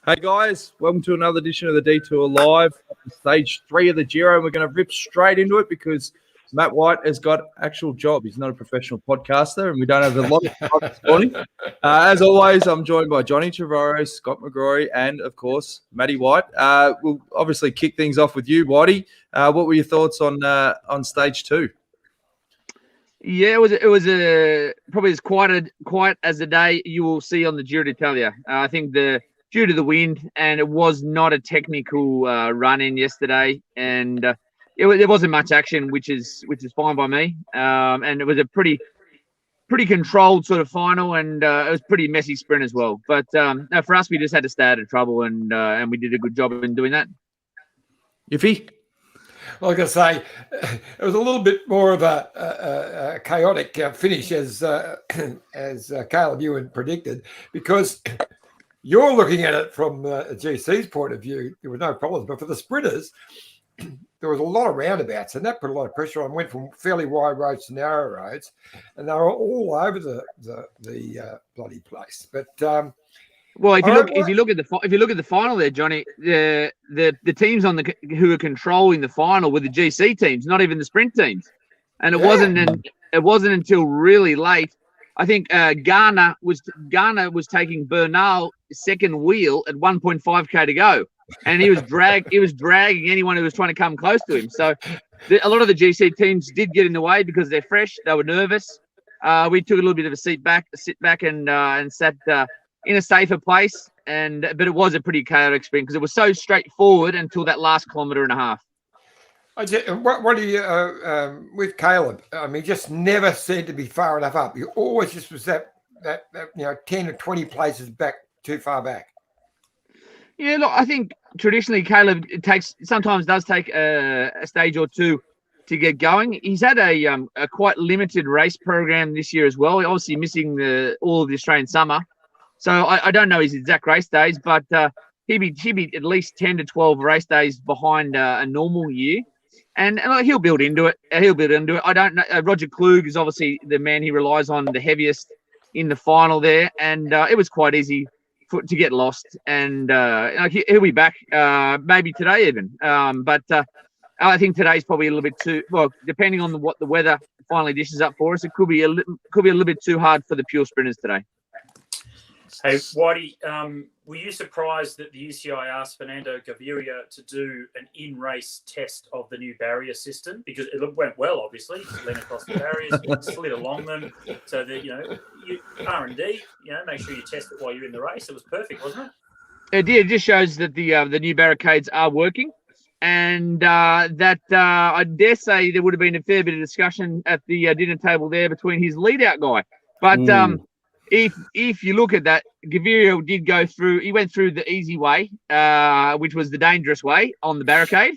Hey guys, welcome to another edition of the Detour Live, stage 3 of the Giro. And we're going to rip straight into it because Matt White has got actual job. He's not a professional podcaster, and we don't have a lot of time this morning. As always, I'm joined by Johnny Trevorrow, Scott McGrory, and of course Matty White. We'll obviously kick things off with you, Whitey. What were your thoughts on stage 2? Yeah, it was probably as quiet as a day you will see on the Giro d'Italia. I think due to the wind, and it was not a technical run in yesterday, and there wasn't much action, which is fine by me. And it was a pretty controlled sort of final, and it was pretty messy sprint as well. But no, for us, we just had to stay out of trouble, and we did a good job in doing that. Iffy? Well, I was going to say, it was a little bit more of a chaotic finish, as Caleb Ewan predicted, because you're looking at it from GC's point of view. There were no problems, but for the sprinters, there was a lot of roundabouts, and that put a lot of pressure on. Went from fairly wide roads to narrow roads, and they were all over the bloody place. But well, if you look at the final there, Johnny, the teams who are controlling the final were the GC teams, not even the sprint teams, and it wasn't until really late. I think Garner was taking Bernal second wheel at 1.5k to go, and he was dragging anyone who was trying to come close to him. So a lot of the GC teams did get in the way because they're fresh, they were nervous. We took a little bit of a sit back and sat in a safer place, but it was a pretty chaotic sprint because it was so straightforward until that last kilometre and a half. What do you with Caleb? I mean, he just never seemed to be far enough up. He always just was that 10 or 20 places back, too far back. Yeah, look, I think traditionally Caleb sometimes does take a stage or two to get going. He's had a quite limited race program this year as well. Obviously missing all of the Australian summer. So I don't know his exact race days, but he'd be at least 10 to 12 race days behind a normal year, and he'll build into it. I don't know. Roger Klug is obviously the man he relies on the heaviest in the final there, and it was quite easy to get lost. And he'll be back maybe today even. But I think today's probably a little bit too well, depending on what the weather finally dishes up for us. It could be a little bit too hard for the pure sprinters today. Hey, Whitey, were you surprised that the UCI asked Fernando Gaviria to do an in-race test of the new barrier system? Because it went well, obviously. Lean across the barriers, slid along them, so that, you R&D, make sure you test it while you're in the race. It was perfect, wasn't it? It did. It just shows that the new barricades are working, and that I dare say there would have been a fair bit of discussion at the dinner table there between his lead-out guy. But if you look at that, Gaviria did go through. He went through the easy way, which was the dangerous way on the barricade.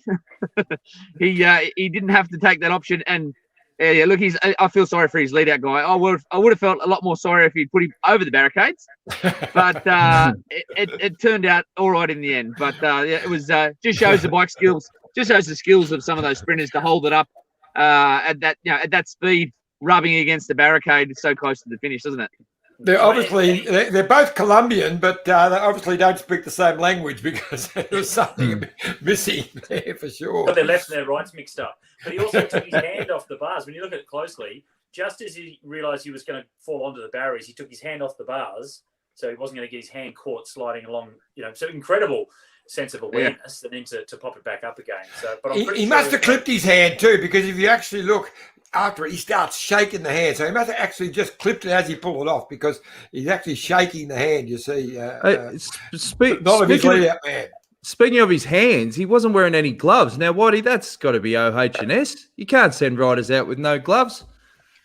He didn't have to take that option. And look, I feel sorry for his lead-out guy. I would have felt a lot more sorry if he'd put him over the barricades. But it turned out all right in the end. But it was just shows the bike skills. Just shows the skills of some of those sprinters to hold it up at that speed, rubbing against the barricade so close to the finish, doesn't it? They're both Colombian, but they obviously don't speak the same language because there's something missing there for sure. Got their lefts and their rights mixed up. But he also took his hand off the bars. When you look at it closely, just as he realised he was going to fall onto the barriers, he took his hand off the bars, so he wasn't going to get his hand caught sliding along. So incredible sense of awareness, and then to pop it back up again. So, but he must have clipped his hand too, because if you actually look after it, he starts shaking the hand. So he must have actually just clipped it as he pulled it off, because he's actually shaking the hand. You see, not of his lead-out man. Speaking of his hands, he wasn't wearing any gloves. Now, Whitey, that's got to be OH&S. You can't send riders out with no gloves.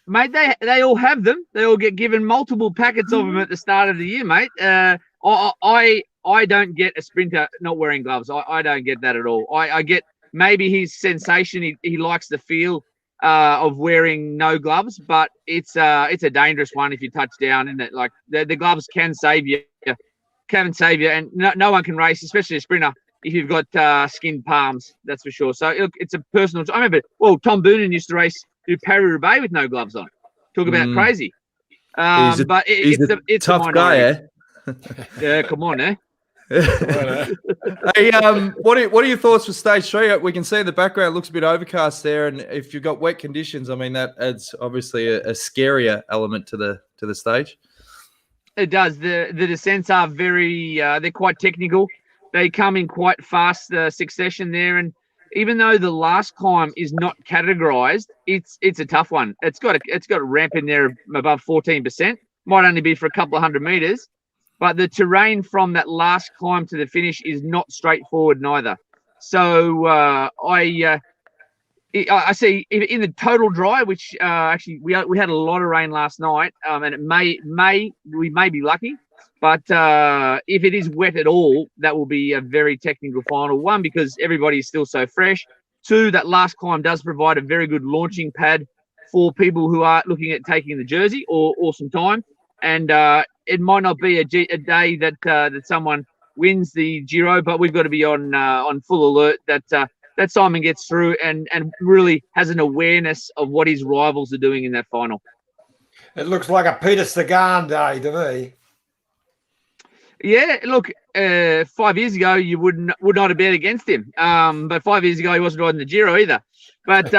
Mate, they all have them. They all get given multiple packets of them at the start of the year, mate. I don't get a sprinter not wearing gloves. I don't get that at all. I get maybe his sensation. He likes the feel of wearing no gloves, but it's a dangerous one if you touch down, isn't it? Like the gloves can save you, and no one can race, especially a sprinter, if you've got skinned palms. That's for sure. So it's a personal. I remember, Tom Boonen used to race through Paris-Roubaix with no gloves on. Talk about crazy. But it's a tough guy, eh? Yeah, come on, eh? Hey, what are your thoughts for stage 3? We can see in the background it looks a bit overcast there, and if you've got wet conditions, I mean that adds obviously a scarier element to the stage. It does. The descents are very they're quite technical. They come in quite fast succession there, and even though the last climb is not categorized, it's a tough one. It's got a ramp in there above 14%. Might only be for a couple of 100 meters, but the terrain from that last climb to the finish is not straightforward neither. So I see in the total dry, which actually we had a lot of rain last night, and it we may be lucky, but if it is wet at all, that will be a very technical final. One, because everybody is still so fresh. Two, that last climb does provide a very good launching pad for people who are looking at taking the jersey or some time, and it might not be a day that someone wins the Giro, but we've got to be on full alert that Simon gets through and really has an awareness of what his rivals are doing in that final. It looks like a Peter Sagan day to me. Yeah, look, 5 years ago you would not have bet against him, but 5 years ago he wasn't riding the Giro either. But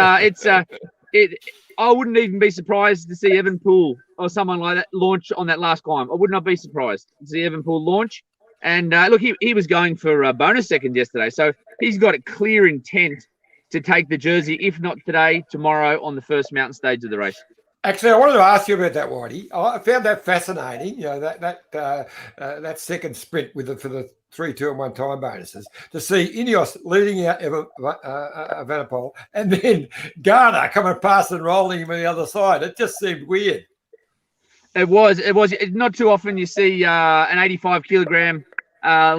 I wouldn't even be surprised to see Evenepoel or someone like that launch on that last climb. I would not be surprised to see Evenepoel launch. And look, he was going for a bonus second yesterday, so he's got a clear intent to take the jersey, if not today, tomorrow on the first mountain stage of the race. Actually, I wanted to ask you about that, Whitey. I found that fascinating. You know, that second sprint for the 3, 2, and 1 time bonuses, to see Ineos leading out Evenepoel and then Garner coming past and rolling him on the other side. It just seemed weird. It was not too often you see an 85-kilogram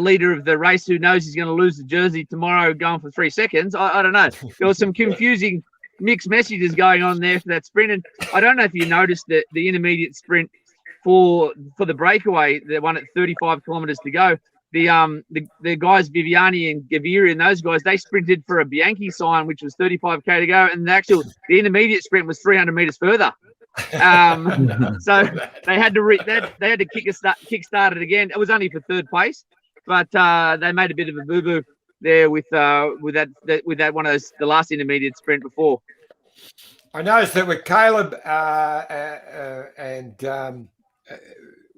leader of the race who knows he's going to lose the jersey tomorrow going for 3 seconds. I don't know. There was some confusing mixed messages going on there for that sprint. And I don't know if you noticed that the intermediate sprint for the breakaway, the one at 35 kilometers to go, the guys Viviani and Gaviria and those guys, they sprinted for a Bianchi sign, which was 35k to go, and the intermediate sprint was 300 meters further. So they had to kick-start it again. It was only for third place, but they made a bit of a boo-boo there with that one of those, the last intermediate sprint before. I noticed that with Caleb and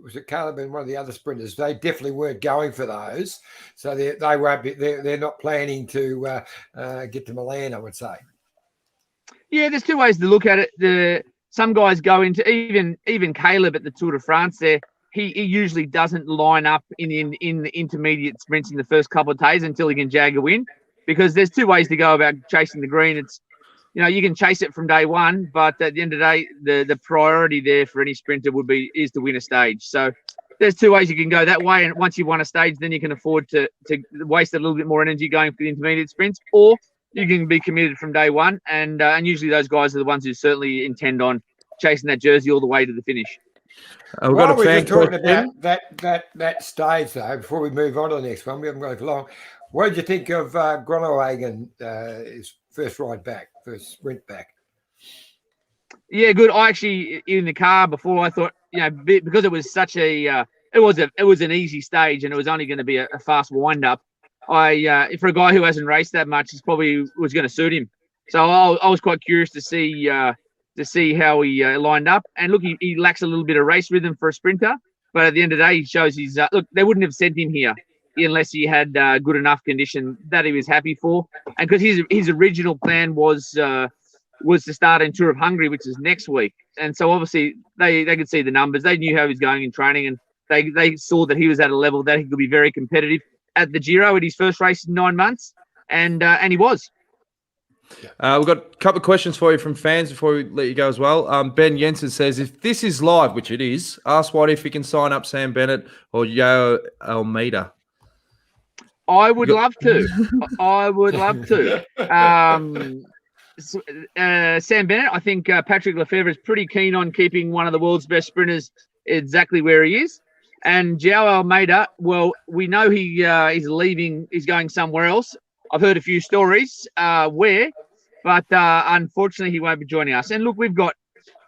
was it Caleb and one of the other sprinters, they definitely weren't going for those, so they won't be. They're not planning to get to Milan, I would say. Yeah, there's two ways to look at it. Some guys go into even Caleb at the Tour de France there. He usually doesn't line up in the intermediate sprints in the first couple of days until he can jag a win, because there's two ways to go about chasing the green. It's, you can chase it from day one, but at the end of the day, the priority there for any sprinter is to win a stage. So there's two ways you can go that way, and once you've won a stage, then you can afford to waste a little bit more energy going for the intermediate sprints, or you can be committed from day one, and usually those guys are the ones who certainly intend on chasing that jersey all the way to the finish. While we're talking about that stage, though, before we move on to the next one, we haven't got it for long. What did you think of Groenewegen, his first sprint back? Yeah, good. I actually, in the car before, I thought, because it was such it was an easy stage and it was only going to be a fast wind up. For a guy who hasn't raced that much, it probably was going to suit him. So I was quite curious to see how he lined up. And look, he lacks a little bit of race rhythm for a sprinter, but at the end of the day, he shows he's look. They wouldn't have sent him here unless he had good enough condition that he was happy for, and because his original plan was to start in Tour of Hungary, which is next week. And so obviously they could see the numbers. They knew how he was going in training, and they saw that he was at a level that he could be very competitive at the Giro at his first race in 9 months, and he was. We've got a couple of questions for you from fans before we let you go as well. Ben Jensen says, if this is live, which it is, ask White if he can sign up Sam Bennett or Yo Almeida. I would love to. I would love to. Sam Bennett, I think Patrick Lefevre is pretty keen on keeping one of the world's best sprinters exactly where he is. And João Almeida, well, we know he's leaving. He's going somewhere else. I've heard a few stories where, but unfortunately he won't be joining us. And look, we've got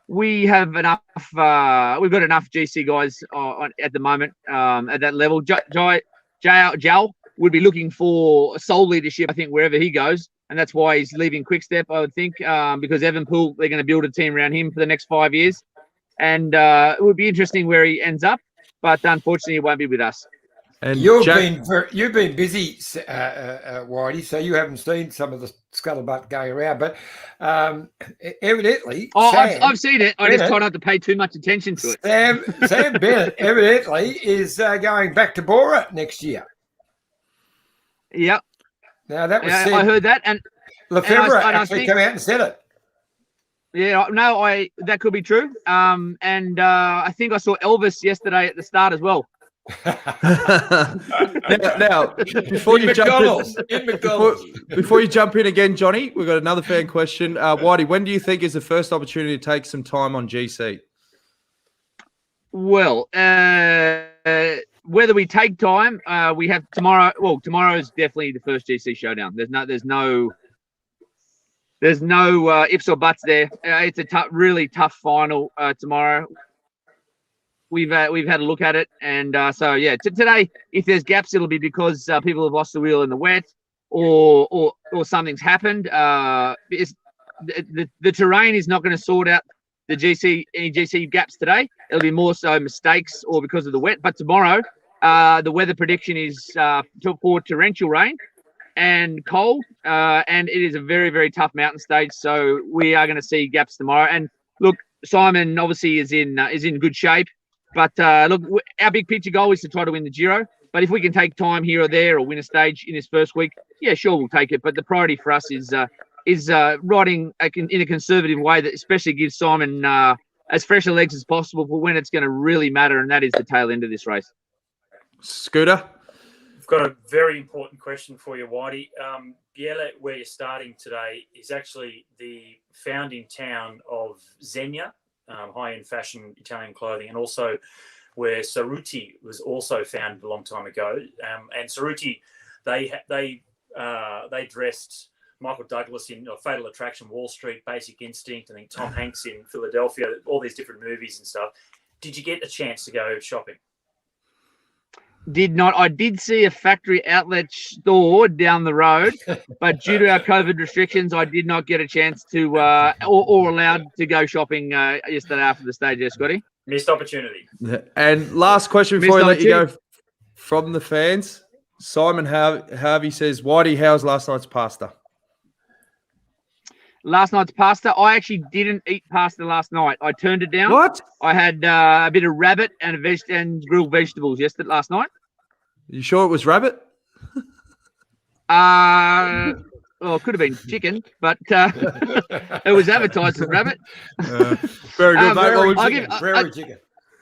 enough GC guys at the moment at that level. Joel would be looking for sole leadership, I think, wherever he goes. And that's why he's leaving Quickstep, I would think, because Evan Poole, they're going to build a team around him for the next 5 years. And it would be interesting where he ends up, but unfortunately, he won't be with us. And you've been busy, Whitey, so you haven't seen some of the scuttlebutt going around. But evidently, I've seen it. I just try not to pay too much attention to it. Sam Bennett evidently is going back to Bora next year. Yep. Now that was I heard that, and Lefebvre actually came out and said it. Yeah, no, that could be true. And I think I saw Elvis yesterday at the start as well. now before you jump in again, Johnny, we've got another fan question. Whitey, when do you think is the first opportunity to take some time on GC? Well, whether we take time, we have tomorrow. Well, tomorrow is definitely the first GC showdown. There's no ifs or buts there. It's a really tough final tomorrow. We've had a look at it, and so yeah. Today, if there's gaps, it'll be because people have lost the wheel in the wet, or something's happened. The terrain is not going to sort out any GC gaps today. It'll be more so mistakes or because of the wet. But tomorrow, the weather prediction is for torrential rain and cold, and it is a very, very tough mountain stage. So we are going to see gaps tomorrow. And look, Simon obviously is in good shape. But look, our big picture goal is to try to win the Giro. But if we can take time here or there or win a stage in his first week, yeah, sure, we'll take it. But the priority for us is riding in a conservative way that especially gives Simon as fresh a legs as possible for when it's going to really matter, and that is the tail end of this race. Scooter? I've got a very important question for you, Whitey. Biella, where you're starting today, is actually the founding town of Zegna, high-end fashion Italian clothing, and also where Cerruti was also founded a long time ago. And Cerruti, they dressed Michael Douglas in Fatal Attraction, Wall Street, Basic Instinct, I think Tom Hanks in Philadelphia, all these different movies and stuff. Did you get a chance to go shopping? Did not. I did see a factory outlet store down the road, but due to our COVID restrictions, I did not get a chance to or allowed to go shopping yesterday after the stage, Scotty. Missed opportunity. And last question before I let you go from the fans. Simon Harvey says, Whitey, how's last night's pasta? Last night's pasta? I actually didn't eat pasta last night. I turned it down. What? I had a bit of rabbit and grilled vegetables last night. You sure it was rabbit? Well, it could have been chicken, but it was advertised as rabbit. Very good, mate.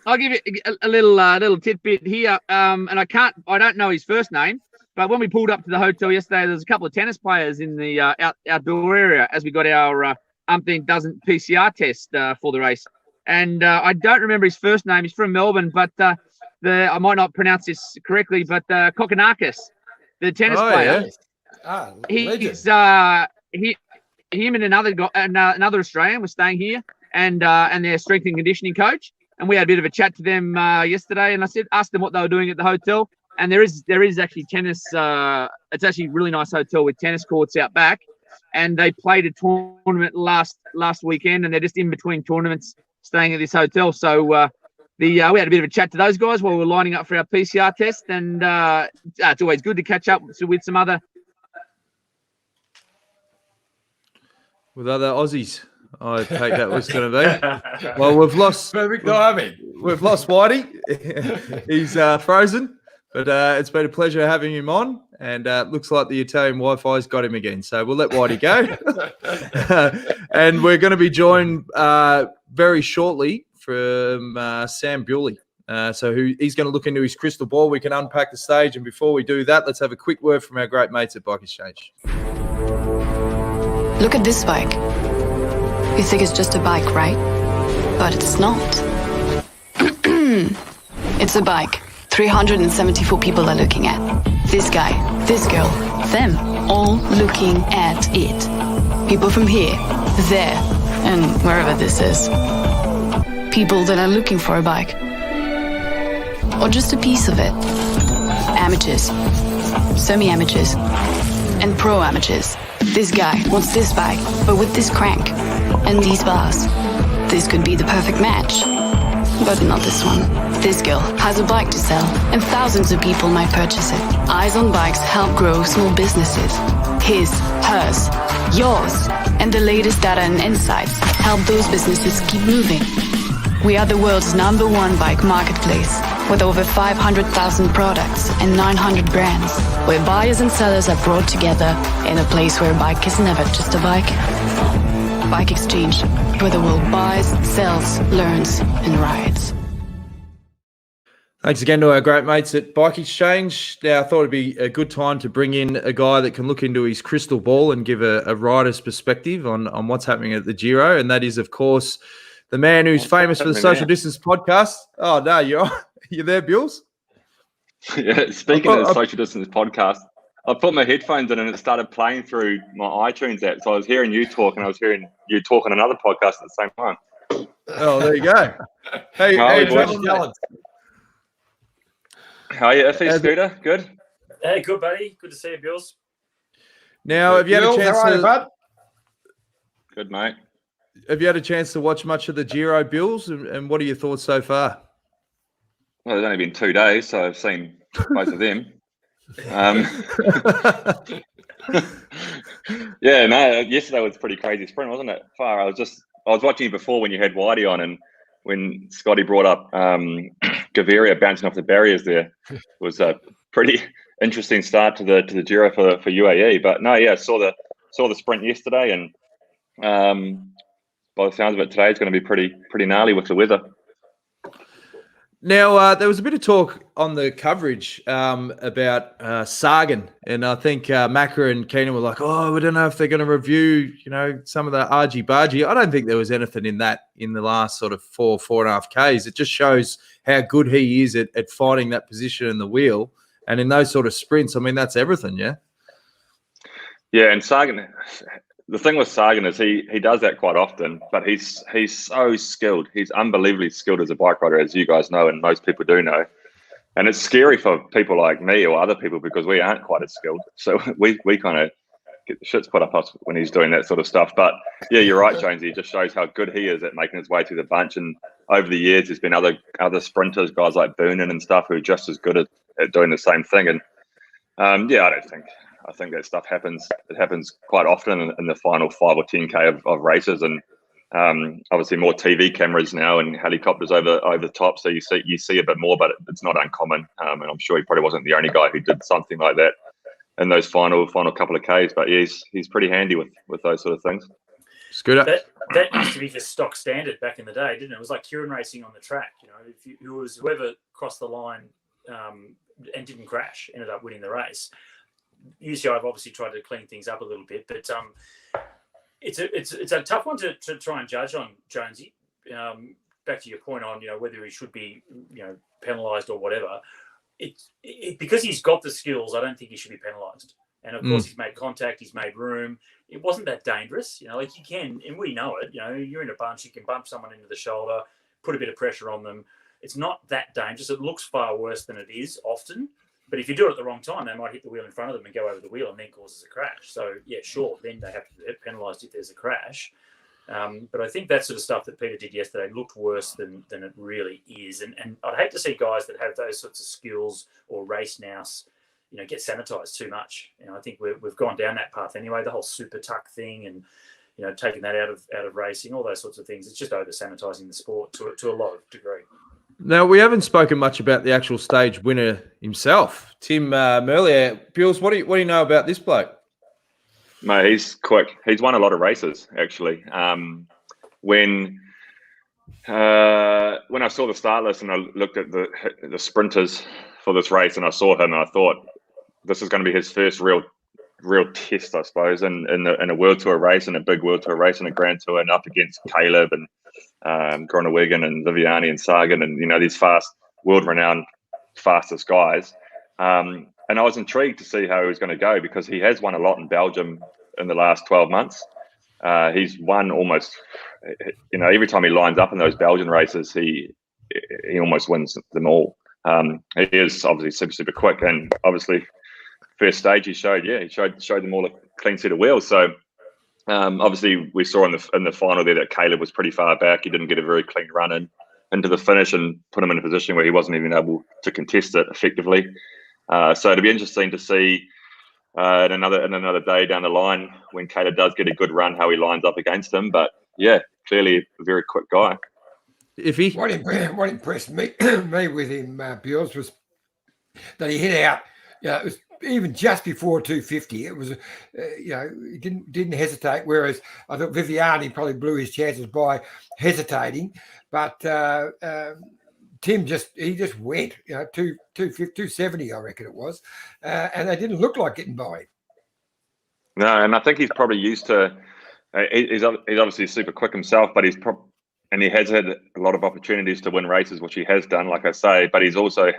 I'll give you a little tidbit here. And I don't know his first name, but when we pulled up to the hotel yesterday, there was a couple of tennis players in the outdoor area as we got our umpteenth dozen PCR test for the race. And I don't remember his first name. He's from Melbourne, but I might not pronounce this correctly, but Kokonakis, the tennis player. Yeah. Him and another Australian was staying here, and their strength and conditioning coach. And we had a bit of a chat to them yesterday, and asked them what they were doing at the hotel. And there is actually tennis. It's actually a really nice hotel with tennis courts out back. And they played a tournament last weekend, and they're just in between tournaments, staying at this hotel. So we had a bit of a chat to those guys while we were lining up for our PCR test. And it's always good to catch up with some other Aussies. I take that was going to be. Well, we've lost. Perfect timing. We've lost Whitey. He's frozen, but it's been a pleasure having him on. And looks like the Italian Wi-Fi's got him again. So we'll let Whitey go. And we're going to be joined very shortly from Sam Bewley. He's going to look into his crystal ball. We can unpack the stage. And before we do that, let's have a quick word from our great mates at Bike Exchange. Look at this bike. You think it's just a bike, right? But it's not. It's a bike 374 people are looking at. This guy, this girl, them, all looking at it. People from here, there, and wherever this is. People that are looking for a bike. Or just a piece of it. amateurs, semi-amateurs, and pro-amateurs. This guy wants this bike, but with this crank and these bars. This could be the perfect match. But not this one. This girl has a bike to sell, and thousands of people might purchase it. Eyes on Bikes help grow small businesses. His, hers, yours, and the latest data and insights help those businesses keep moving. We are the world's #1 bike marketplace, with over 500,000 products and 900 brands, where buyers and sellers are brought together in a place where a bike is never just a bike. Bike Exchange, where the world buys, sells, learns, and rides. Thanks again to our great mates at Bike Exchange. Now, I thought it'd be a good time to bring in a guy that can look into his crystal ball and give a rider's perspective on what's happening at the Giro, and that is, of course, the man who's famous for the Social Distance podcast. Oh, no, you're there, Bills? Yeah, speaking of the Social Distance podcast, I put my headphones in and it started playing through my iTunes app. So I was hearing you talk and I was hearing you talk on another podcast at the same time. Oh, there you go. Hey, How are you, Trevor, boys? How are you, Iffy, Scooter? Good? Hey, good, buddy. Good to see you, Bills. Now, have you had a chance to... Good, mate. Have you had a chance to watch much of the Giro, Bills, and what are your thoughts so far? Well, it's only been 2 days, so I've seen most of them. Yeah, no, yesterday was a pretty crazy sprint, wasn't it? I was watching you before when you had Whitey on, and when Scotty brought up Gaviria bouncing off the barriers there. It was a pretty interesting start to the Giro for UAE. But no, yeah, saw the sprint yesterday, and by the sounds of it, today is going to be pretty gnarly with the weather. Now, there was a bit of talk on the coverage about Sagan, and I think Macca and Keenan were like, "Oh, we don't know if they're going to review, some of the argy-bargy." I don't think there was anything in that in the last sort of 4.5 Ks. It just shows how good he is at finding that position in the wheel, and in those sort of sprints, I mean, that's everything, yeah. Yeah, and Sagan. The thing with Sagan is he does that quite often, but he's so skilled. He's unbelievably skilled as a bike rider, as you guys know, and most people do know. And it's scary for people like me or other people because we aren't quite as skilled. So we kind of get the shits put up us when he's doing that sort of stuff. But yeah, you're right, Jonesy. It just shows how good he is at making his way through the bunch. And over the years, there's been other sprinters, guys like Boonen and stuff, who are just as good at doing the same thing. And yeah, I think that stuff happens. It happens quite often in the final 5 or 10K of races, and obviously more TV cameras now and helicopters over the top, so you see a bit more, but it's not uncommon. And I'm sure he probably wasn't the only guy who did something like that in those final couple of Ks. But yeah, he's pretty handy with those sort of things. Scooter. That used to be the stock standard back in the day, didn't it? It was like Kieran racing on the track. If it was whoever crossed the line and didn't crash ended up winning the race. UCI have obviously tried to clean things up a little bit, but it's a tough one to try and judge on, Jonesy. Back to your point on whether he should be penalised or whatever. Because he's got the skills, I don't think he should be penalised. And of course, he's made contact, he's made room. It wasn't that dangerous, like you can, and we know it. You're in a bunch, you can bump someone into the shoulder, put a bit of pressure on them. It's not that dangerous. It looks far worse than it is often. But if you do it at the wrong time, they might hit the wheel in front of them and go over the wheel and then causes a crash. So, yeah, sure, then they have to get penalised if there's a crash. But I think that sort of stuff that Peter did yesterday looked worse than it really is. And I'd hate to see guys that have those sorts of skills or race nous, get sanitised too much. I think we've gone down that path anyway, the whole super tuck thing and, taking that out of racing, all those sorts of things. It's just over-sanitising the sport to a lot of degree. Now, we haven't spoken much about the actual stage winner himself, Tim Merlier. Bills, what do you know about this bloke? Mate, he's quick. He's won a lot of races, actually. When I saw the start list and I looked at the sprinters for this race and I saw him and I thought this is going to be his first real test, I suppose, in a World Tour race, in a big World Tour race, in a Grand Tour, and up against Caleb and Groenewegen and Viviani and Sagan and these fast, world-renowned fastest guys. And I was intrigued to see how he was going to go because he has won a lot in Belgium in the last 12 months. He's won almost, every time he lines up in those Belgian races, he almost wins them all. He is obviously super quick, and obviously first stage he showed them all a clean set of wheels. So obviously we saw in the final there that Caleb was pretty far back. He didn't get a very clean run into the finish and put him in a position where he wasn't even able to contest it effectively. So it'll be interesting to see in another day down the line when Caleb does get a good run, how he lines up against him. But yeah, clearly a very quick guy. What impressed me with him, Bjorns, was that he hit out. It was even just before 250. It was, he didn't hesitate. Whereas I thought Viviani probably blew his chances by hesitating, but Tim just went. 270, I reckon it was, and they didn't look like getting by him. No, and I think he's probably used to. He's obviously super quick himself, but and he has had a lot of opportunities to win races, which he has done, like I say. But he's also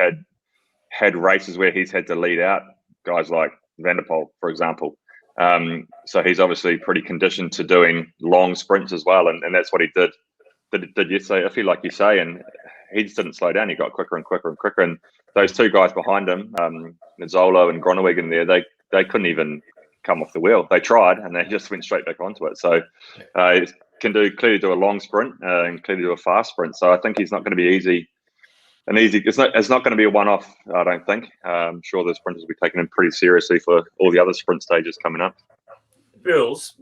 had races where he's had to lead out guys like Van der Poel, for example. So he's obviously pretty conditioned to doing long sprints as well, and that's what he did yesterday. I feel like you say, and he just didn't slow down. He got quicker and quicker and quicker. And those two guys behind him, Nizzolo and Groenewegen there, they couldn't even come off the wheel. They tried, and they just went straight back onto it. So he can clearly do a long sprint and clearly do a fast sprint. So I think he's not going to be easy. It's not going to be a one-off, I don't think. I'm sure the sprinters will be taking him pretty seriously for all the other sprint stages coming up. Bills,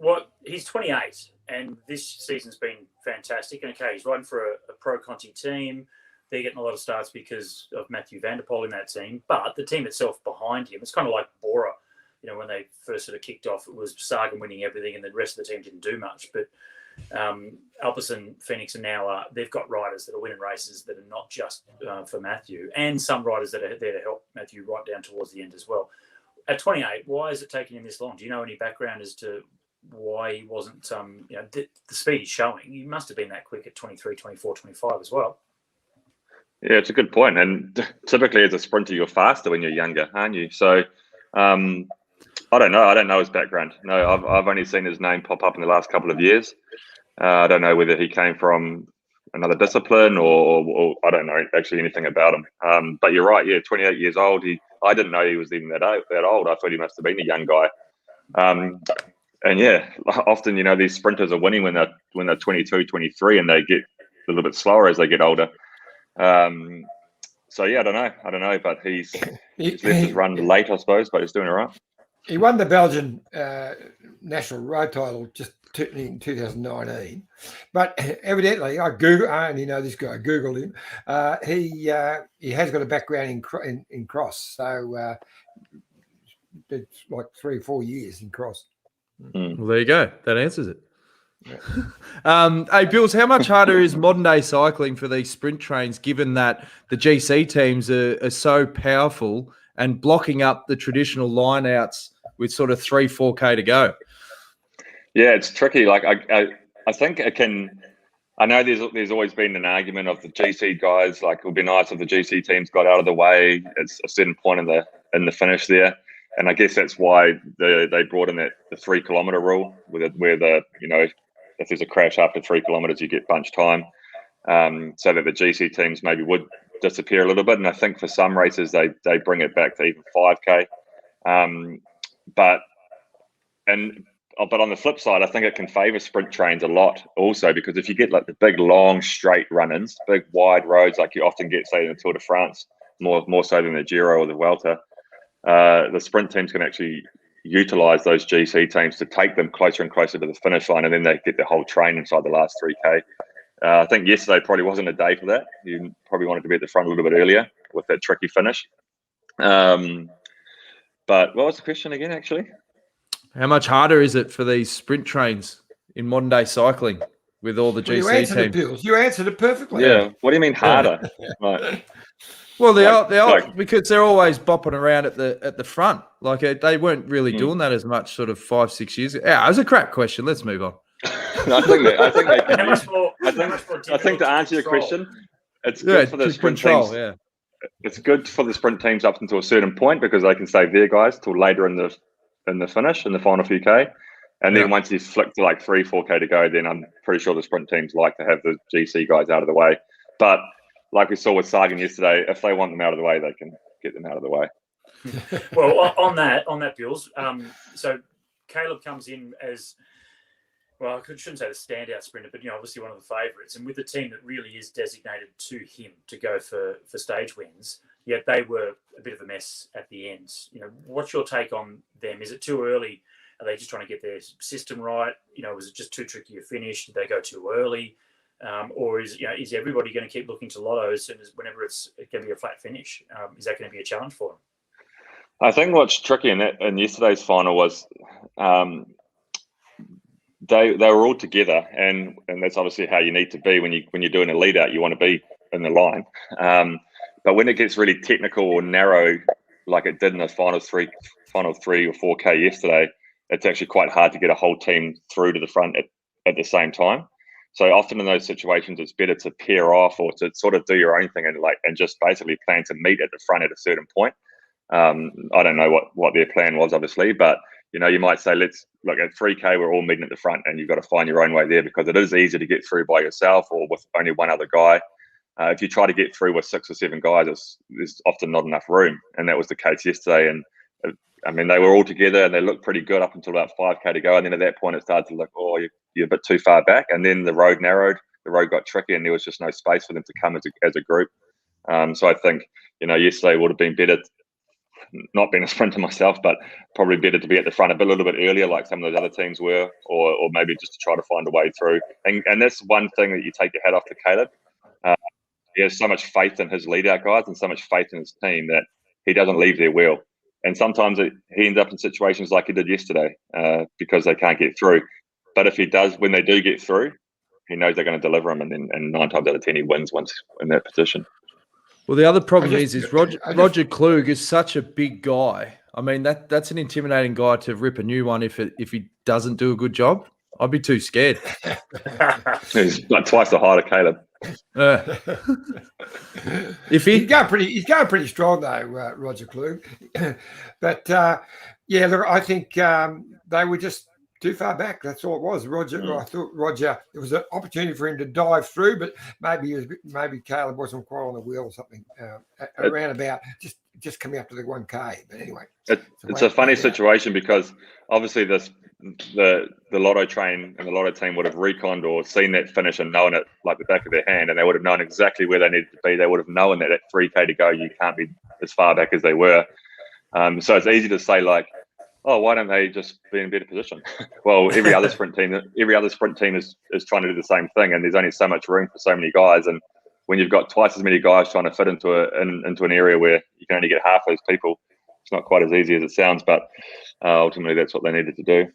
he's 28, and this season's been fantastic. And okay, he's riding for a pro Conti team. They're getting a lot of starts because of Matthew Van der Poel in that team. But the team itself behind him, it's kind of like Bora. When they first sort of kicked off, it was Sagan winning everything, and the rest of the team didn't do much. But Alpecin, Phoenix, and now they've got riders that are winning races that are not just for Matthew, and some riders that are there to help Matthew right down towards the end as well. At 28, why is it taking him this long? Do you know any background as to why he wasn't, the speed he's showing? He must have been that quick at 23, 24, 25 as well. Yeah, it's a good point. And typically as a sprinter, you're faster when you're younger, aren't you? So I don't know. I don't know his background. No, I've only seen his name pop up in the last couple of years. I don't know whether he came from another discipline or I don't know actually anything about him. But you're right. Yeah, 28 years old. I didn't know he was even that old. I thought he must have been a young guy. And yeah, often these sprinters are winning when they're 22, 23, and they get a little bit slower as they get older. So yeah, I don't know, but he's left his run late, I suppose, but he's doing all right. He won the Belgian national road title just in 2019, but evidently I only know this guy. I Googled him. He has got a background in cross, so it's like 3 or 4 years in cross. Well, there you go. That answers it. Yeah. Hey, Bills, how much harder is modern day cycling for these sprint trains, given that the GC teams are so powerful and blocking up the traditional lineouts with sort of 3-4K to go? Yeah, it's tricky. Like I think it can. I know there's always been an argument of the GC guys. Like it would be nice if the GC teams got out of the way at a certain point in the finish there. And I guess that's why they brought in the 3 kilometer rule, where if there's a crash after 3 kilometers, you get bunch time, so that the GC teams maybe would disappear a little bit. And I think for some races they bring it back to even 5K. But on the flip side, I think it can favour sprint trains a lot also, because if you get like the big long straight run-ins, big wide roads like you often get, say, in the Tour de France, more so than the Giro or the Vuelta, the sprint teams can actually utilise those GC teams to take them closer and closer to the finish line, and then they get the whole train inside the last 3K. I think yesterday probably wasn't a day for that. You probably wanted to be at the front a little bit earlier with that tricky finish. But what was the question again, actually? How much harder is it for these sprint trains in modern day cycling with all the GC teams? You answered it perfectly. Yeah. What do you mean harder? Right. Well, they are because they're always bopping around at the front. Like they weren't really doing that as much sort of 5-6 years ago. Yeah, it was a crap question. Let's move on. I think to answer your question, it's good for the sprint teams. Yeah. It's good for the sprint teams up until a certain point, because they can save their guys till later in the finish, in the final few K. And then once you flick to like 3-4K to go, then I'm pretty sure the sprint teams like to have the GC guys out of the way. But like we saw with Sagan yesterday, if they want them out of the way, they can get them out of the way. Well, on that, Bills. So Caleb comes in as, well, I shouldn't say the standout sprinter, but obviously one of the favourites, and with the team that really is designated to him to go for stage wins. Yet they were a bit of a mess at the end. What's your take on them? Is it too early? Are they just trying to get their system right? Was it just too tricky a finish? Did they go too early? Or is everybody going to keep looking to Lotto as soon as whenever it's going to be a flat finish? Is that going to be a challenge for them? I think what's tricky in yesterday's final was they were all together, and that's obviously how you need to be when you're doing a lead out. You want to be in the line, but when it gets really technical or narrow, like it did in the final 3 or 4K yesterday, it's actually quite hard to get a whole team through to the front at the same time. So often in those situations, it's better to pair off or to sort of do your own thing and just basically plan to meet at the front at a certain point. I don't know what their plan was, obviously, but you might say, let's look at 3K, we're all meeting at the front, and you've got to find your own way there, because it is easy to get through by yourself or with only one other guy. If you try to get through with 6 or 7 guys, there's often not enough room, and that was the case yesterday. And I mean, they were all together and they looked pretty good up until about 5K to go, and then at that point it started to look, oh, you're a bit too far back, and then the road narrowed, the road got tricky, and there was just no space for them to come as a group. So I think yesterday would have been better. Not being a sprinter myself, but probably better to be at the front a little bit earlier, like some of those other teams were, or maybe just to try to find a way through. And that's one thing that you take your hat off to Caleb. He has so much faith in his lead out guys and so much faith in his team that he doesn't leave their wheel. And sometimes he ends up in situations like he did yesterday because they can't get through. But if he does, when they do get through, he knows they're going to deliver him, and 9 times out of 10 he wins once in that position. Well, the other problem is Roger Klug is such a big guy. I mean, that's an intimidating guy to rip a new one if he doesn't do a good job. I'd be too scared. He's like twice the height of Caleb. He's going pretty strong though, Roger Klug. But look, I think they were just too far back. That's all it was. I thought Roger, it was an opportunity for him to dive through, but maybe Caleb wasn't quite on the wheel or something around about just coming up to the 1K. But anyway, it's a funny situation because obviously the Lotto train and the Lotto team would have reconned or seen that finish and known it like the back of their hand, and they would have known exactly where they needed to be. They would have known that at 3K to go, you can't be as far back as they were. So it's easy to say like, oh, why don't they just be in a better position? Well, every other sprint team is trying to do the same thing, and there's only so much room for so many guys. And when you've got twice as many guys trying to fit into an area where you can only get half those people, it's not quite as easy as it sounds. But ultimately, that's what they needed to do.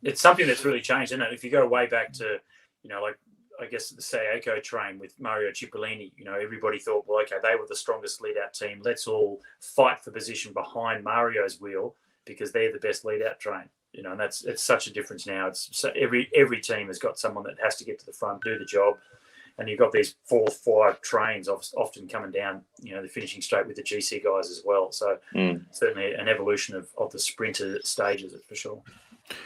It's something that's really changed, isn't it? If you go way back to, like I guess the Sayako train with Mario Cipollini, everybody thought, well, okay, they were the strongest lead-out team. Let's all fight for position behind Mario's wheel, because they're the best lead-out train, and it's such a difference now. It's so every team has got someone that has to get to the front, do the job, and you've got these 4 or 5 trains often coming down, the finishing straight with the GC guys as well. So certainly an evolution of the sprinter stages, for sure.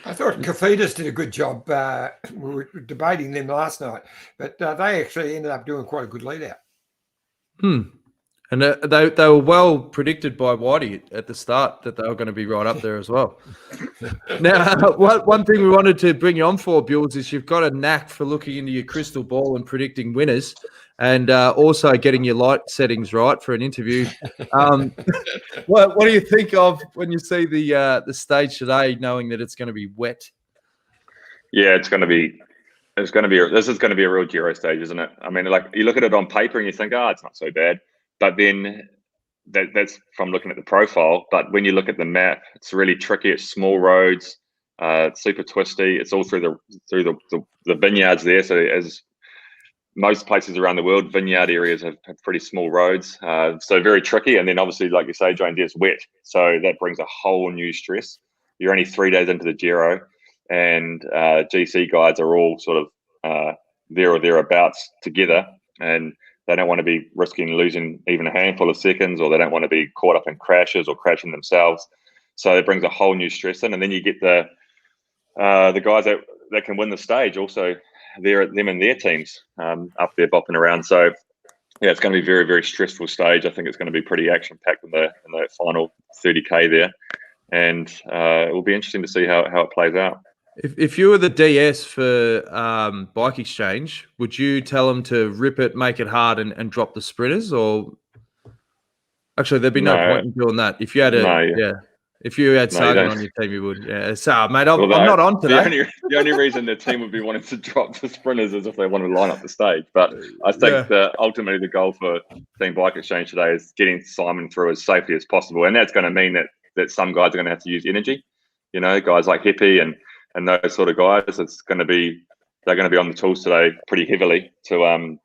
I thought Cofidis did a good job. We were debating them last night, but they actually ended up doing quite a good lead-out. And they were well predicted by Whitey at the start that they were going to be right up there as well. Now, one thing we wanted to bring you on for, Bills, is you've got a knack for looking into your crystal ball and predicting winners, and also getting your light settings right for an interview. What do you think of when you see the stage today, knowing that it's going to be wet? Yeah, this is going to be a real Giro stage, isn't it? I mean, like you look at it on paper and you think, it's not so bad. But then that's from looking at the profile. But when you look at the map, it's really tricky. It's small roads, it's super twisty. It's all through the vineyards there. So as most places around the world, vineyard areas have pretty small roads. So very tricky. And then obviously, like you say, Jones, it's wet. So that brings a whole new stress. You're only 3 days into the Giro, and GC guides are all sort of there or thereabouts together. And they don't want to be risking losing even a handful of seconds, or they don't want to be caught up in crashes or crashing themselves. So it brings a whole new stress in. And then you get the guys that can win the stage also, them and their teams up there bopping around. So yeah, it's going to be a very, very stressful stage. I think it's going to be pretty action-packed in the final 30K there. And it will be interesting to see how it plays out. If you were the DS for Bike Exchange, would you tell them to rip it, make it hard, and drop the sprinters? Or actually, there'd be no point in doing that. If you had if you had Sagan on your team, you would. Yeah, so mate, I'm not on today. The only reason the team would be wanting to drop the sprinters is if they want to line up the stage. But I think that ultimately the goal for Team Bike Exchange today is getting Simon through as safely as possible, and that's going to mean that some guys are going to have to use energy. You know, guys like Hippie and those sort of guys. They're going to be on the tools today pretty heavily to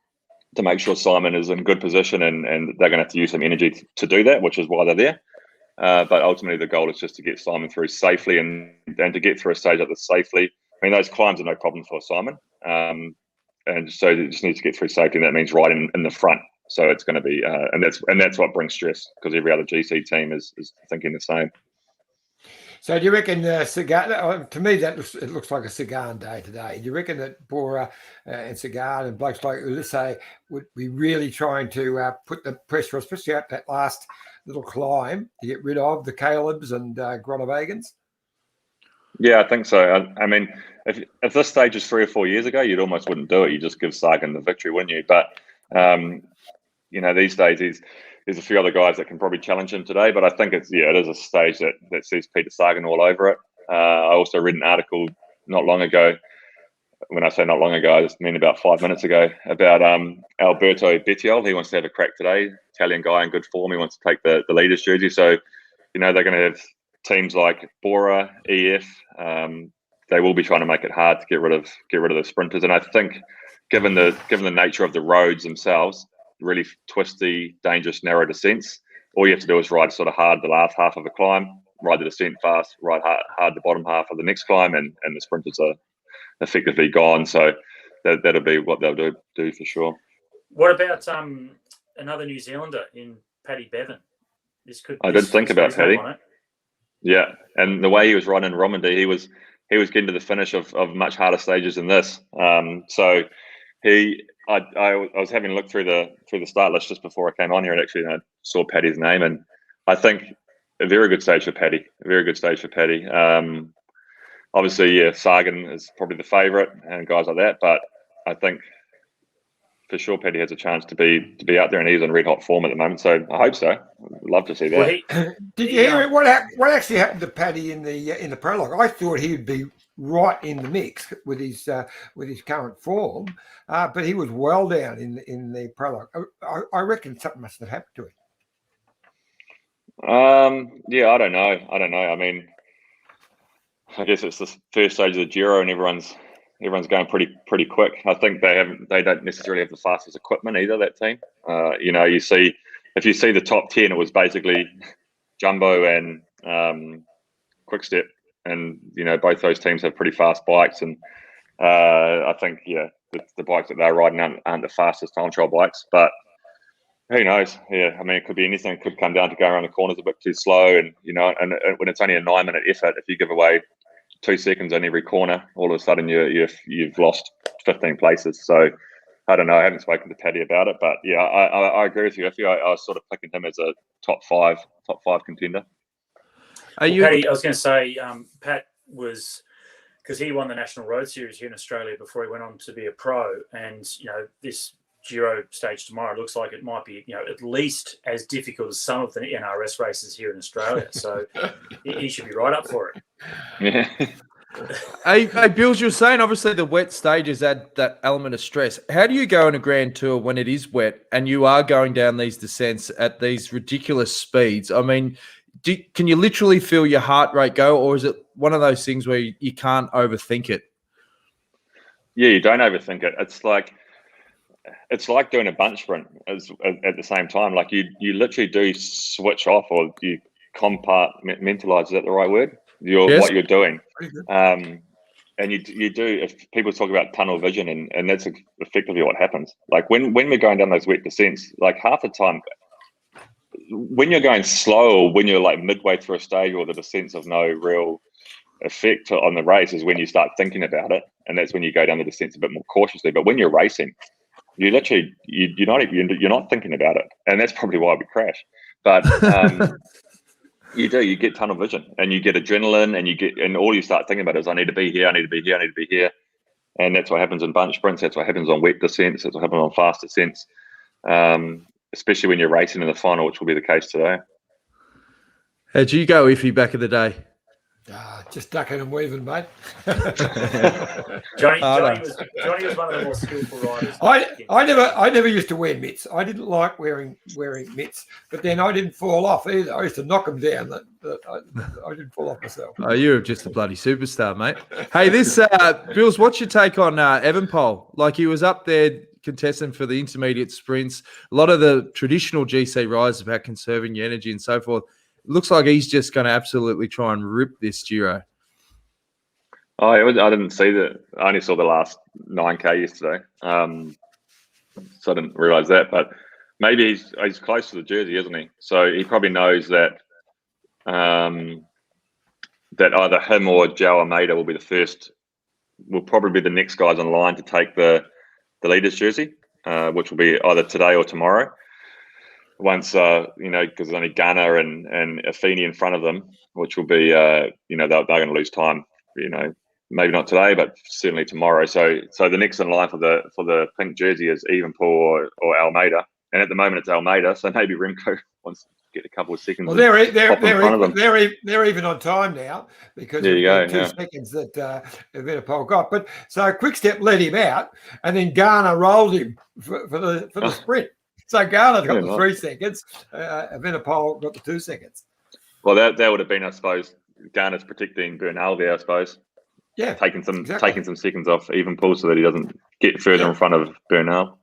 make sure Simon is in good position, and they're going to have to use some energy to do that, which is why they're there. But ultimately, the goal is just to get Simon through safely and to get through a stage like this safely. I mean, those climbs are no problem for Simon, and so they just need to get through safely, and that means right in the front. So it's going to be, and that's what brings stress, because every other GC team is thinking the same. So do you reckon Sagan? To me, it looks like a Sagan day today. Do you reckon that Bora and Sagan and blokes like Ulisse would be really trying to put the pressure, especially at that last little climb, to get rid of the Calebs and Groenewegans? Yeah, I think so. I mean, if this stage was 3 or 4 years ago, you'd almost wouldn't do it. You just give Sagan the victory, wouldn't you? But you know, these days there's a few other guys that can probably challenge him today, but I think it is a stage that sees Peter Sagan all over it. I also read an article not long ago. When I say not long ago, I just mean about 5 minutes ago, about Alberto Bettiol. He wants to have a crack today. Italian guy in good form. He wants to take the leader's jersey. So, you know, they're going to have teams like Bora, EF. They will be trying to make it hard to get rid of the sprinters. And I think, given the nature of the roads themselves, really twisty, dangerous, narrow descents, all you have to do is ride sort of hard the last half of a climb, ride the descent fast, ride hard the bottom half of the next climb, and the sprinters are effectively gone. So that'll be what they'll do for sure. What about another New Zealander in Paddy Bevan? I did think about Paddy. Yeah, and the way he was riding in Romandy, he was getting to the finish of much harder stages than this. So I was having a look through the start list just before I came on here, and actually I saw Paddy's name, and I think a very good stage for Paddy. A very good stage for Paddy. Obviously, yeah, Sagan is probably the favourite and guys like that, but I think for sure Paddy has a chance to be out there, and he's in red hot form at the moment. So I hope so. I'd love to see that. Did you hear what actually happened to Paddy in the prologue? I thought he would be right in the mix with his current form, but he was well down in the prologue. I reckon something must have happened to him. Yeah, I don't know. I mean, I guess it's the first stage of the Giro, and everyone's going pretty quick. I think they don't necessarily have the fastest equipment either, that team. You know, if you see the top 10, it was basically Jumbo and Quickstep. And, you know, both those teams have pretty fast bikes. And I think, yeah, the bikes that they're riding aren't the fastest time trial bikes. But who knows? Yeah, I mean, it could be anything. It could come down to going around the corners a bit too slow. And, you know, and when it's only a 9-minute effort, if you give away 2 seconds on every corner, all of a sudden you've lost 15 places. So I don't know. I haven't spoken to Paddy about it. But, yeah, I agree with you. I was sort of picking him as a top five contender. Paddy, I was going to say, Pat was, because he won the National Road Series here in Australia before he went on to be a pro, and you know, this Giro stage tomorrow looks like it might be, you know, at least as difficult as some of the NRS races here in Australia. So he should be right up for it. Yeah. Hey, Bills, you were saying obviously the wet stages add that element of stress. How do you go on a Grand Tour when it is wet and you are going down these descents at these ridiculous speeds? I mean, can you literally feel your heart rate go, or is it one of those things where you can't overthink it? Yeah, you don't overthink it. It's like doing a bunch sprint at the same time. Like you literally do switch off, or you compartmentalize. Is that the right word? Yes. What you're doing, and you do. If people talk about tunnel vision, and that's effectively what happens. Like when we're going down those wet descents, like half the time, when you're going slow, or when you're like midway through a stage, or the descents of no real effect on the race, is when you start thinking about it, and that's when you go down the descents a bit more cautiously. But when you're racing, you literally you're not thinking about it, and that's probably why we crash. But you get tunnel vision, and you get adrenaline, and all you start thinking about is I need to be here, I need to be here, I need to be here, and that's what happens in bunch sprints. That's what happens on wet descents. That's what happens on fast descents, especially when you're racing in the final, which will be the case today. How'd you go, Iffy, back in the day? Just ducking and weaving, mate. Johnny was one of the more skillful riders. I never used to wear mitts. I didn't like wearing mitts, but then I didn't fall off either. I used to knock them down. I didn't fall off myself. Oh, you're just a bloody superstar, mate. Hey, this Bills, what's your take on Evenepoel? Like, he was up there contesting for the intermediate sprints. A lot of the traditional GC riders about conserving your energy and so forth. Looks like he's just going to absolutely try and rip this Giro. Oh, I didn't see that. I only saw the last 9K yesterday, so I didn't realise that. But maybe he's close to the jersey, isn't he? So he probably knows that that either him or Joe Almeida will be the first. Will probably be the next guys in line to take the leader's jersey, which will be either today or tomorrow. Once because there's only Gunner and Affini in front of them, which will be they're going to lose time. Maybe not today, but certainly tomorrow. So the next in line for the pink jersey is Evenepoel or Almeida, and at the moment it's Almeida. So maybe Remco wants to get a couple of seconds. Well, they're even on time now because there you go, 2 seconds that Evenepoel got. But so Quickstep let him out, and then Garner rolled him for the sprint. So Garner got the 3 seconds. Evenepoel got the 2 seconds. Well, that would have been, I suppose, Garner's protecting Bernal there, I suppose. Yeah, taking some seconds off Evenepoel so that he doesn't get further in front of Bernal.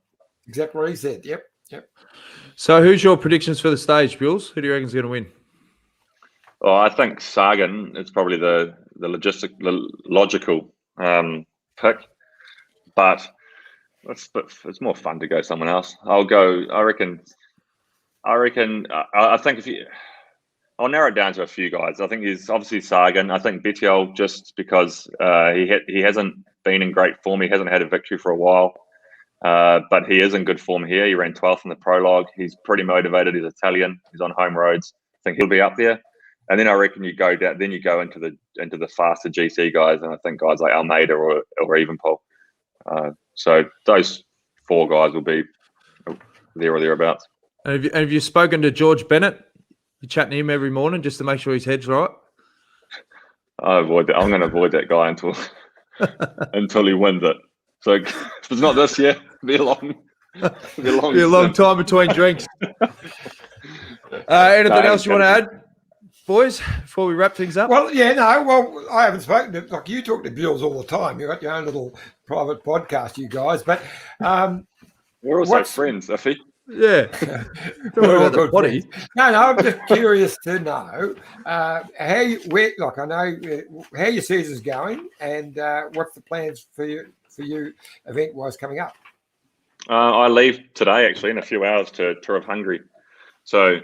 Exactly what he said. Yep. So, who's your predictions for the stage, Bills? Who do you reckon is going to win? Oh, I think Sagan is probably the logical pick, but it's more fun to go someone else. I'll go. I think I'll narrow it down to a few guys. I think he's obviously Sagan. I think Bettiol, just because he hasn't been in great form. He hasn't had a victory for a while, but he is in good form here. He ran 12th in the prologue. He's pretty motivated. He's Italian. He's on home roads. I think he'll be up there. And then I reckon you go down. Then you go into the faster GC guys, and I think guys like Almeida or Evenepoel. So those 4 guys will be there or thereabouts. And have you spoken to George Bennett? You chatting to him every morning just to make sure his head's right? I'm going to avoid that guy until he wins it. So if it's not this year, it'll be a long time between drinks. Anything else you want to add, boys, before we wrap things up? Well, I haven't spoken to, like, you talk to Bills all the time. You've got your own little private podcast, you guys. But we're also friends, Iffy. Yeah. We're all good friends. No, I'm just curious to know how your season's going and what's the plans for you event-wise coming up. I leave today, actually, in a few hours to Tour of Hungary. So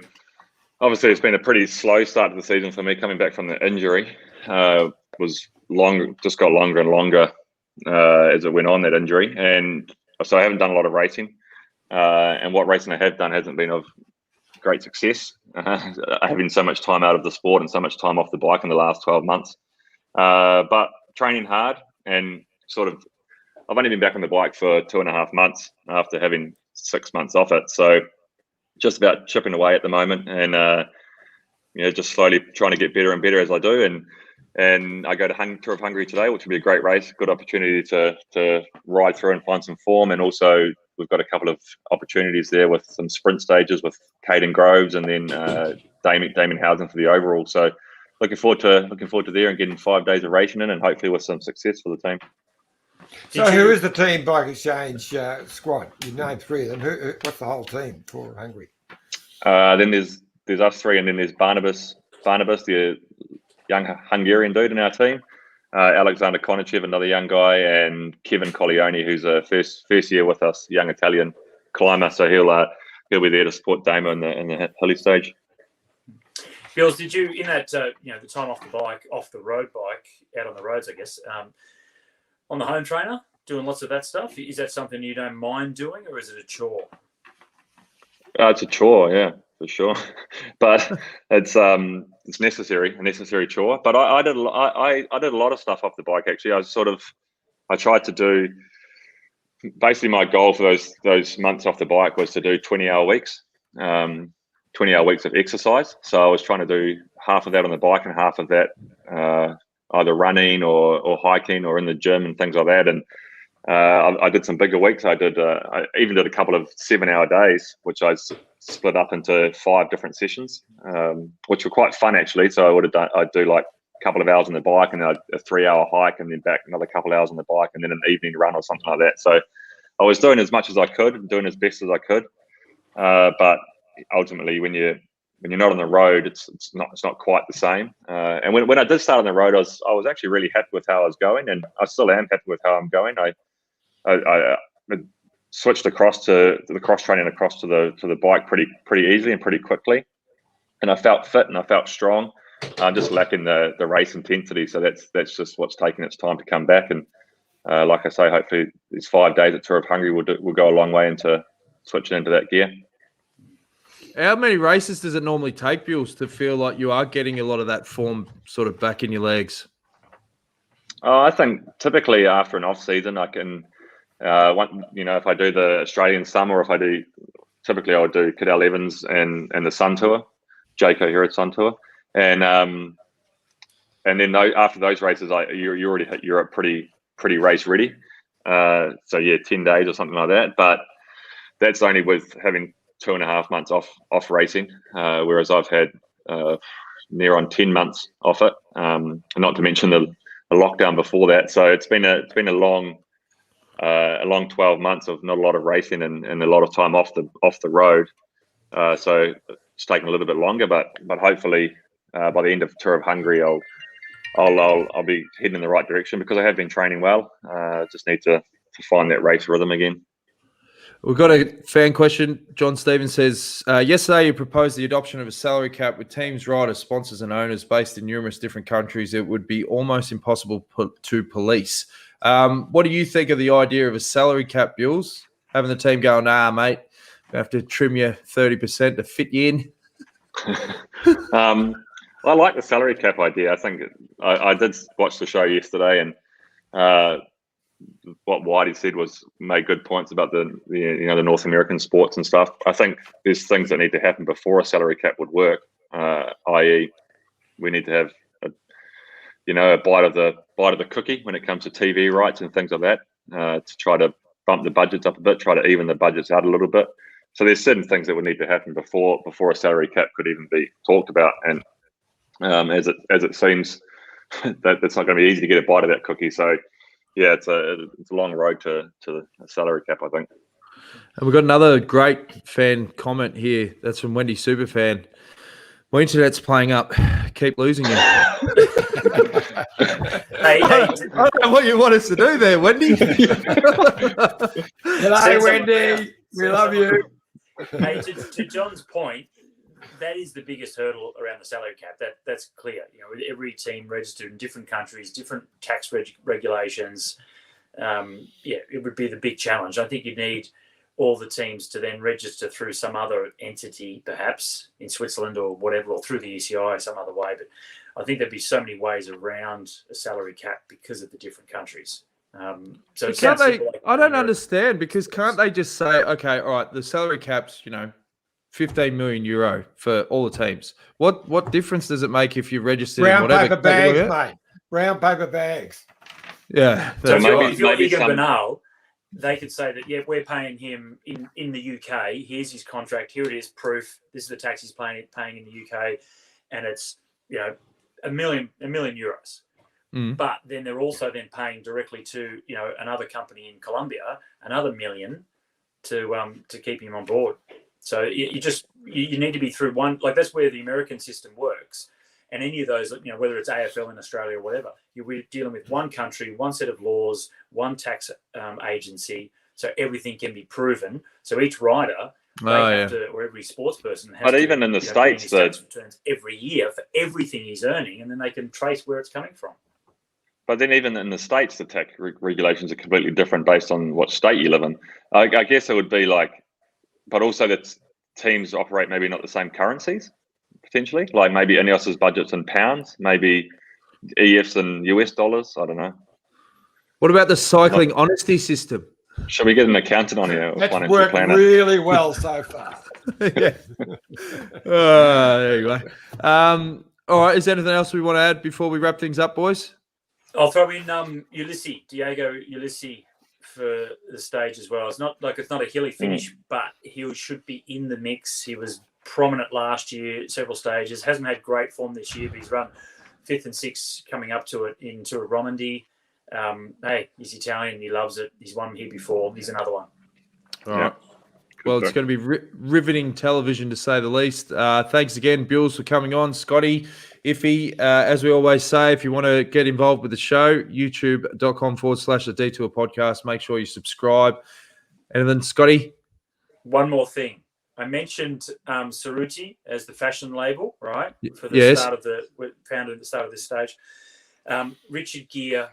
obviously it's been a pretty slow start to the season for me coming back from the injury. Was long, just got longer and longer as it went on, that injury. And so I haven't done a lot of racing. And what racing I have done hasn't been of great success. Having so much time out of the sport and so much time off the bike in the last 12 months. But training hard and I've only been back on the bike for 2.5 months after having 6 months off it. So just about chipping away at the moment and, just slowly trying to get better and better as I do. And I go to Tour of Hungary today, which will be a great race, good opportunity to ride through and find some form. And also we've got a couple of opportunities there with some sprint stages with Caden Groves and then Damien Housen for the overall. So looking forward to there and getting 5 days of racing in and hopefully with some success for the team. So who is the team Bike Exchange squad? You named 3 of them. What's the whole team for Hungary? Then there's us 3, and then there's Barnabas, the young Hungarian dude in our team. Alexander Konachev, another young guy, and Kevin Colleoni, who's a first year with us, young Italian climber. So he'll be there to support Damo in the hilly stage. Bills, did you in that the time off the road bike, out on the roads, I guess, on the home trainer? doing lots of that stuff? Is that something you don't mind doing, or is it a chore? It's a chore, yeah, for sure. But it's a necessary chore. But I did a lot of stuff off the bike actually. I tried to do, basically my goal for those months off the bike was to do 20-hour weeks, 20-hour weeks of exercise. So I was trying to do half of that on the bike and half of that either running or hiking or in the gym and things like that. And I did some bigger weeks. I even did a couple of 7-hour days, which I split up into 5 different sessions, which were quite fun actually. So I'd do like a couple of hours on the bike and then a 3-hour hike and then back another couple of hours on the bike and then an evening run or something like that. So I was doing as much as I could, doing as best as I could. But ultimately, when you're not on the road, it's not quite the same. And when I did start on the road, I was actually really happy with how I was going, and I still am happy with how I'm going. I switched across to the cross training across to the bike pretty easily and pretty quickly, and I felt fit and I felt strong. I'm just lacking the race intensity, so that's just what's taking its time to come back. And like I say, hopefully these 5 days at Tour of Hungary will go a long way into switching into that gear. How many races does it normally take, Bewls, to feel like you are getting a lot of that form sort of back in your legs? I think typically after an off season, I can, if I do the Australian summer, or typically I would do Cadel Evans and the Sun Tour, Jayco Hero Sun Tour, and then after those races, you already hit Europe pretty race ready. So yeah, 10 days or something like that. But that's only with having 2.5 months off racing, whereas I've had near on 10 months off it, not to mention the lockdown before that. So it's been a long 12 months of not a lot of racing and a lot of time off the road. So it's taken a little bit longer, but hopefully by the end of Tour of Hungary, I'll be heading in the right direction because I have been training well. Just need to find that race rhythm again. We've got a fan question. John Stevens says, yesterday you proposed the adoption of a salary cap with teams, riders, sponsors and owners based in numerous different countries. It would be almost impossible to police. What do you think of the idea of a salary cap, Bewls? Having the team go, nah, mate, we have to trim you 30% to fit you in. I like the salary cap idea. I think I did watch the show yesterday, and what Whitey said made good points about the North American sports and stuff. I think there's things that need to happen before a salary cap would work. I.e., we need to have a bite of the cookie when it comes to TV rights and things like that, to try to bump the budgets up a bit, try to even the budgets out a little bit. So there's certain things that would need to happen before a salary cap could even be talked about. And as it seems that it's not going to be easy to get a bite of that cookie. So yeah, it's a long road to the salary cap, I think. And we've got another great fan comment here. That's from Wendy Superfan. My internet's playing up. Keep losing you. Hey, I don't know what you want us to do there, Wendy. Hello, Wendy. We love you. Hey, to John's point, that is the biggest hurdle around the salary cap. That's clear. With every team registered in different countries, different tax regulations. It would be the big challenge. I think you need all the teams to then register through some other entity, perhaps in Switzerland or whatever, or through the ECI some other way. But I think there'd be so many ways around a salary cap because of the different countries. So can't they? I don't understand, because can't they just say, okay, all right, the salary cap's 15 million euro for all the teams. What difference does it make if you register brown paper bags, mate? Brown paper bags. Yeah. So if you're Egan Bernal, they could say that, yeah, we're paying him in the UK. Here's his contract. Here it is, proof. This is the tax he's paying in the UK, and it's a million euros. But then they're also then paying directly to another company in Colombia another million to keep him on board. So you need to be through one, like that's where the American system works. And any of those, whether it's AFL in Australia or whatever, we're dealing with one country, one set of laws, one tax agency, so everything can be proven. So each rider, or every sports person has to, even in the States, tax returns every year for everything he's earning, and then they can trace where it's coming from. But then even in the States, the tax regulations are completely different based on what state you live in. I guess it would be like, but also that teams operate maybe not the same currencies, potentially. Like maybe Ineos's budget's in pounds, maybe EF's in US dollars. I don't know. What about the cycling honesty system? Should we get an accountant on here? That's worked really well so far. Yeah. There you go. All right. Is there anything else we want to add before we wrap things up, boys? I'll throw in Diego Ulysses for the stage as well. It's not a hilly finish, but he should be in the mix. He was prominent last year, several stages. Hasn't had great form this year, but he's run 5th and 6th coming up to it in Tour of Romandy. Hey, he's Italian. He loves it. He's won here before. He's another one. All right. Well, it's going to be riveting television, to say the least. Thanks again, Bills, for coming on. Scotty, Iffy, as we always say, if you want to get involved with the show, youtube.com/the Detour podcast. Make sure you subscribe. And then, Scotty? One more thing. I mentioned Cerruti as the fashion label, right? For the start of founded at the start of this stage. Richard Gere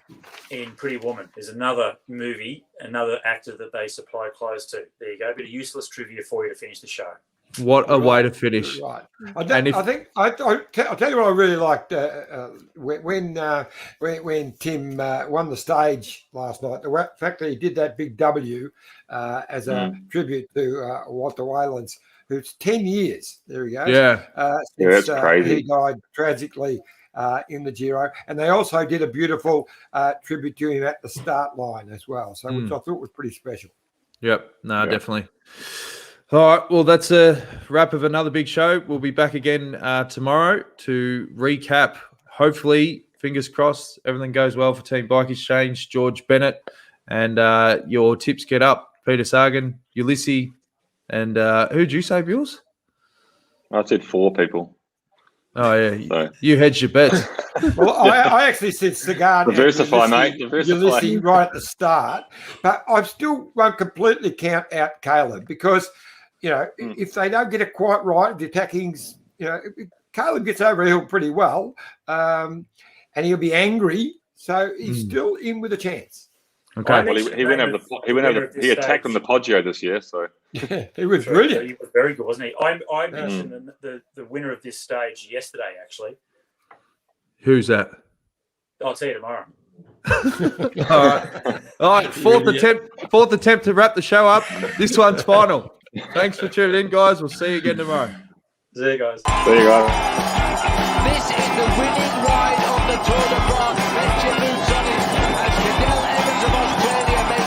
in Pretty Woman is another movie, another actor that they supply clothes to. There you go. A bit of useless trivia for you to finish the show. What a way to finish. Right. I'll tell you what I really liked when Tim won the stage last night. The fact that he did that big W as a tribute to Walter Wayland's, who's 10 years. There we go. Yeah. Since, that's crazy. He died tragically in the Giro. And they also did a beautiful tribute to him at the start line as well. So which I thought was pretty special. Yep. No, definitely. All right. Well, that's a wrap of another big show. We'll be back again tomorrow to recap. Hopefully, fingers crossed, everything goes well for Team Bike Exchange, George Bennett, and your tips get up. Peter Sagan, Ulysses, and who'd you say, Bills? I said 4 people. Oh, yeah. So. You hedged your bets. Well, I actually said Sagan. Diversify, mate. Diversify. Ulysses right at the start. But I still won't completely count out Caleb because, if they don't get it quite right, the attacking's, Caleb gets over a hill pretty well and he'll be angry. So he's still in with a chance. Okay. Well, he attacked on the Poggio this year, so yeah, he was brilliant. He was very good, wasn't he? I mentioned the winner of this stage yesterday, actually. Who's that? I'll tell you tomorrow. All right. Fourth attempt to wrap the show up. This one's final. Thanks for tuning in, guys. We'll see you again tomorrow. See you guys. there you go.